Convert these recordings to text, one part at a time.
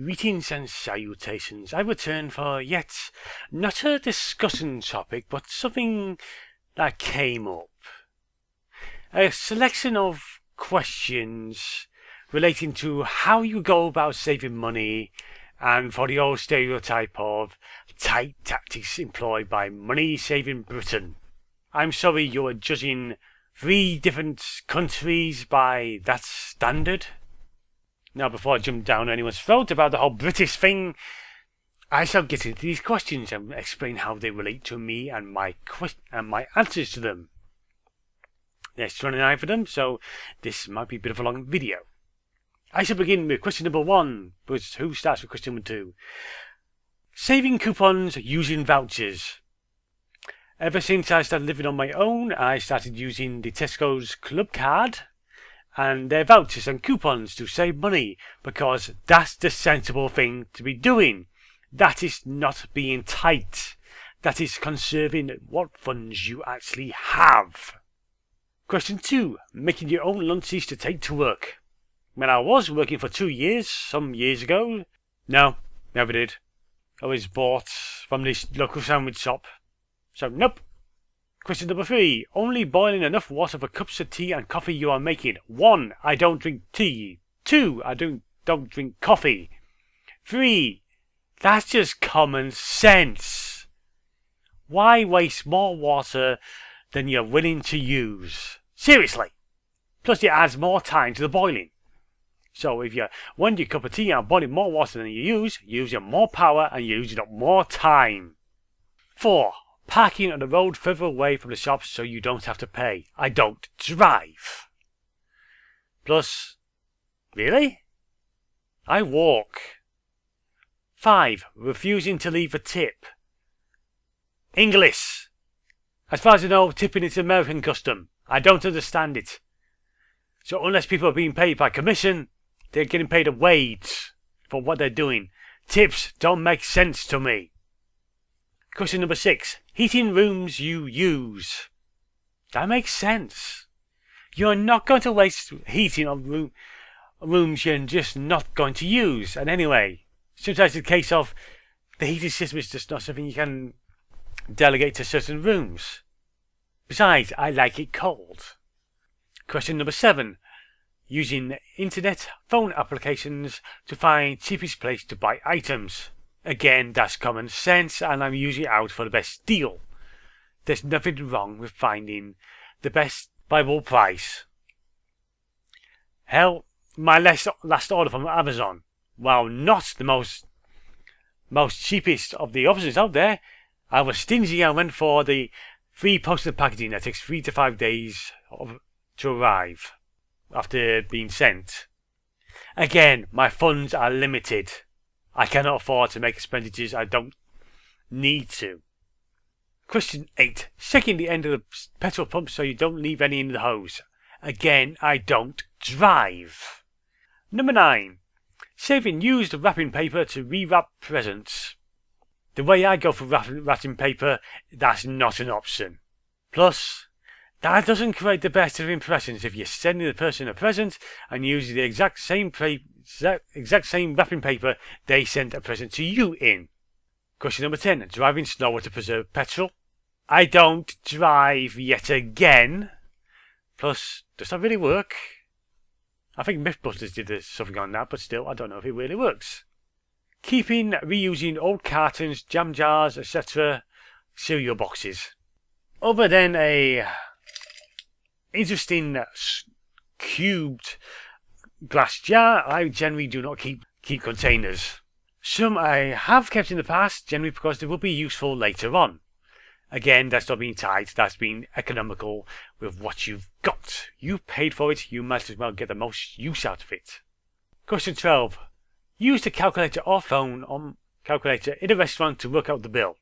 Greetings and salutations. I return for yet not a discussion topic, but something that came up. A selection of questions relating to how you go about saving money, and for the old stereotype of tight tactics employed by money-saving Britain. I'm sorry you are judging 3 different countries by that standard. Now, before I jump down anyone's throat about the whole British thing, I shall get into these questions and explain how they relate to me and my answers to them. There's 29 for them, so this might be a bit of a long video. I shall begin with question number 1, but who starts with question number 2? Saving coupons using vouchers. Ever since I started living on my own, I started using the Tesco's Club Card and their vouchers and coupons to save money, because that's the sensible thing to be doing. That is not being tight. That is conserving what funds you actually have. Question 2. Making your own lunches to take to work. When I was working for 2 years, some years ago, no, never did. I was bought from this local sandwich shop. So, nope. Question number 3. Only boiling enough water for cups of tea and coffee you are making. 1. I don't drink tea. 2. I don't drink coffee. 3. That's just common sense. Why waste more water than you're willing to use? Seriously. Plus it adds more time to the boiling. So if you want your cup of tea and boiling more water than you use, using more power and using up more time. 4. Parking on the road further away from the shops so you don't have to pay. I don't drive. Plus, really? I walk. 5. Refusing to leave a tip. English. As far as I know, tipping is American custom. I don't understand it. So unless people are being paid by commission, they're getting paid a wage for what they're doing. Tips don't make sense to me. Question number 6. Heating rooms you use. That makes sense. You're not going to waste heating on rooms you're just not going to use. And anyway, sometimes it's a case of the heating system is just not something you can delegate to certain rooms. Besides, I like it cold. Question number 7. Using internet phone applications to find cheapest place to buy items. Again, that's common sense, and I'm usually out for the best deal. There's nothing wrong with finding the best viable price. Hell, my last order from Amazon, while not the most cheapest of the options out there, I was stingy and went for the free postal packaging that takes 3 to 5 days to arrive after being sent. Again, my funds are limited. I cannot afford to make expenditures I don't need to. Question 8. Checking the end of the petrol pump so you don't leave any in the hose. Again, I don't drive. Number 9. Saving used wrapping paper to rewrap presents. The way I go for wrapping paper, that's not an option. Plus, that doesn't create the best of impressions if you're sending the person a present and using the exact same wrapping paper they sent a present to you in. Question number 10. Driving slower to preserve petrol. I don't drive yet again. Plus, does that really work? I think Mythbusters did something on that, but still, I don't know if it really works. Keeping reusing old cartons, jam jars, etc. cereal boxes. Other than a interesting cubed glass jar, I generally do not keep containers. Some I have kept in the past, generally because they will be useful later on. Again, that's not being tight, that's being economical with what you've got. You paid for it, you might as well get the most use out of it. Question 12. Use the calculator or phone on calculator in a restaurant to work out the bill.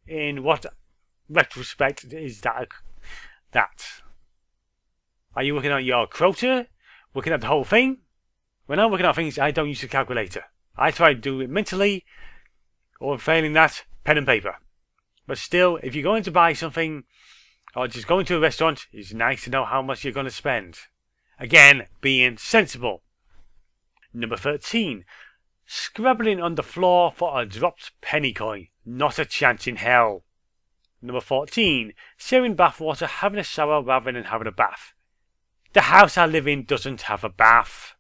In what retrospect is that? Are you working out your quota? Working out the whole thing? When I'm working out things, I don't use the calculator. I try to do it mentally, or failing that, pen and paper. But still, if you're going to buy something, or just going to a restaurant, it's nice to know how much you're going to spend. Again, being sensible. Number 13. Scrabbling on the floor for a dropped penny coin. Not a chance in hell. Number 14. Sharing bathwater, having a shower rather than having a bath. The house I live in doesn't have a bath.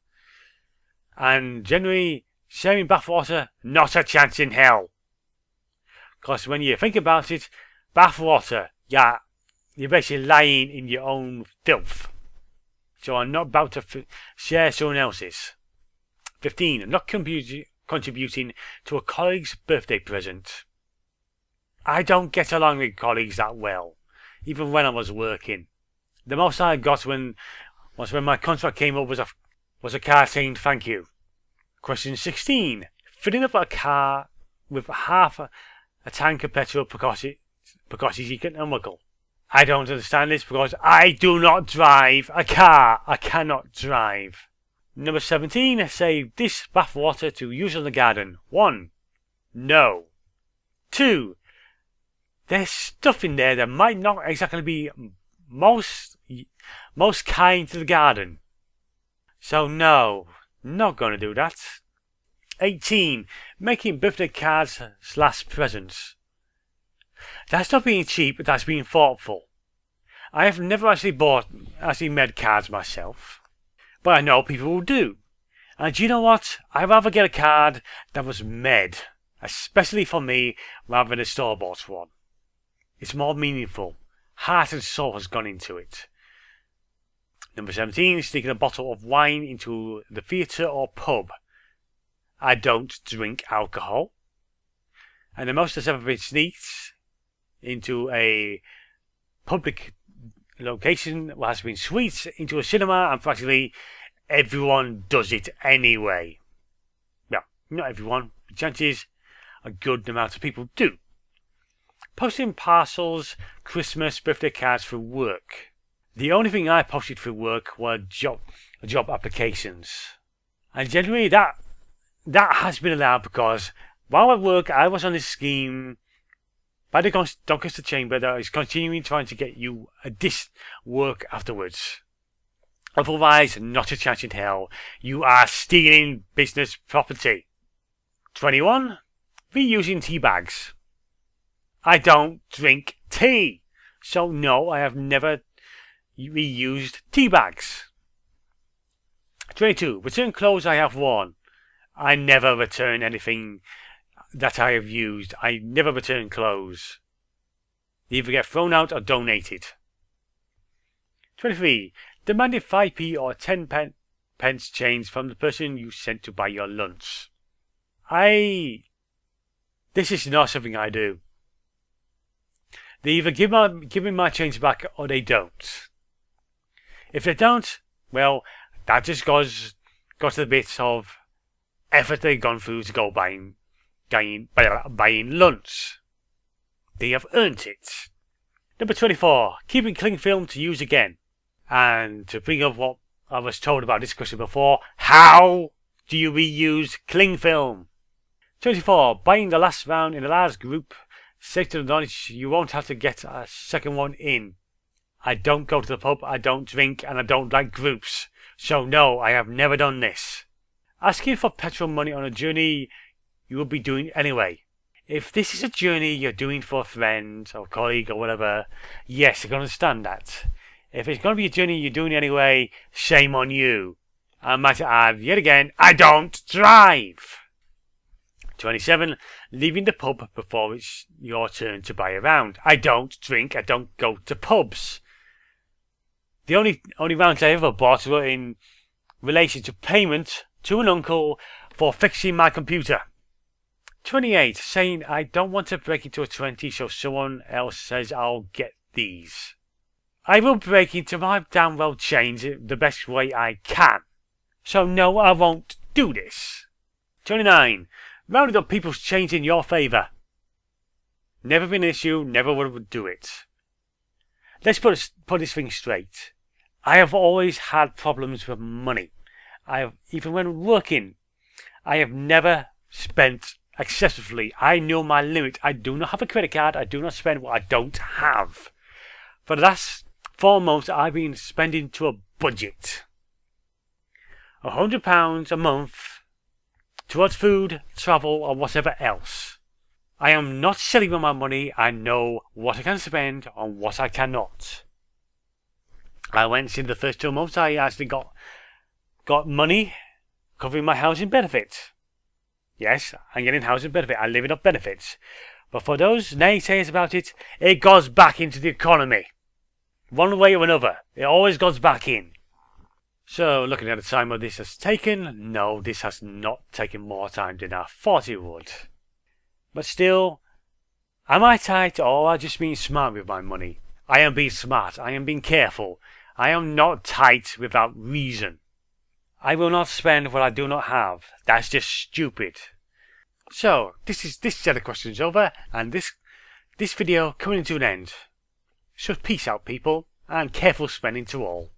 And generally, sharing bathwater, not a chance in hell. Because when you think about it, bathwater, yeah, you're basically lying in your own filth. So I'm not about to share someone else's. 15. Not contributing to a colleague's birthday present. I don't get along with colleagues that well, even when I was working. The most I got was when my contract came up was a card saying thank you. Question 16. Filling up a car with half a tank of petrol because it's economical. I don't understand this because I do not drive a car. I cannot drive. Number 17. Save this bathwater to use in the garden. 1. No. 2. There's stuff in there that might not exactly be most kind to the garden. So no, not going to do that. 18. Making birthday cards / presents. That's not being cheap, that's being thoughtful. I have never actually made cards myself, but I know people who do. And do you know what? I'd rather get a card that was made, especially for me, rather than a store-bought one. It's more meaningful. Heart and soul has gone into it. Number 17. Sneaking a bottle of wine into the theatre or pub. I don't drink alcohol. And the most that's ever been sneaked into a public location has been sweets into a cinema, and practically everyone does it anyway. Well, not everyone, but chances a good amount of people do. Posting parcels, Christmas, birthday cards through work. The only thing I posted through work were job applications. And generally that has been allowed because while at work I was on this scheme by the Doncaster Chamber that is continuing trying to get you this work afterwards. Otherwise, not a chance in hell. You are stealing business property. 21. Reusing tea bags. I don't drink tea. So no, I have never reused tea bags. 22. Return clothes I have worn. I never return anything that I have used. I never return clothes. They either get thrown out or donated. 23. Demanded 5p or 10 pence change from the person you sent to buy your lunch. This is not something I do. They either give me my change back or they don't. If they don't, well, that just goes to the bits of effort they've gone through to go buying lunch. They have earned it. Number 24. Keeping cling film to use again. And to bring up what I was told about this question before, how do you reuse cling film? 24. Buying the last round in a large group. Safe to the knowledge you won't have to get a second one in. I don't go to the pub, I don't drink, and I don't like groups. So no, I have never done this. Asking for petrol money on a journey you will be doing anyway. If this is a journey you're doing for a friend or colleague or whatever, yes, I can understand that. If it's going to be a journey you're doing anyway, shame on you. I might add, yet again, I don't drive. 27. Leaving the pub before it's your turn to buy a round. I don't drink, I don't go to pubs. The only rounds I ever bought were in relation to payment to an uncle for fixing my computer. 28. Saying I don't want to break into a 20 so someone else says I'll get these. I will break into my damn well change the best way I can. So no, I won't do this. 29. Rounded up people's change in your favour. Never been an issue, never would do it. Let's put this thing straight. I have always had problems with money. Even when working, I have never spent excessively. I know my limit. I do not have a credit card. I do not spend what I don't have. For the last 4 months, I've been spending to a budget. £100 a month towards food, travel, or whatever else. I am not silly with my money. I know what I can spend and what I cannot. I went in the first 2 months. I actually got money covering my housing benefit. Yes, I'm getting housing benefit. I'm living off benefits. But for those naysayers about it, it goes back into the economy. One way or another, it always goes back in. So, looking at the time what this has taken, no, this has not taken more time than I thought it would. But still, am I tight or am I just being smart with my money? I am being smart. I am being careful. I am not tight without reason. I will not spend what I do not have. That's just stupid. So, this set of questions over, and this video coming to an end. So peace out, people, and careful spending to all.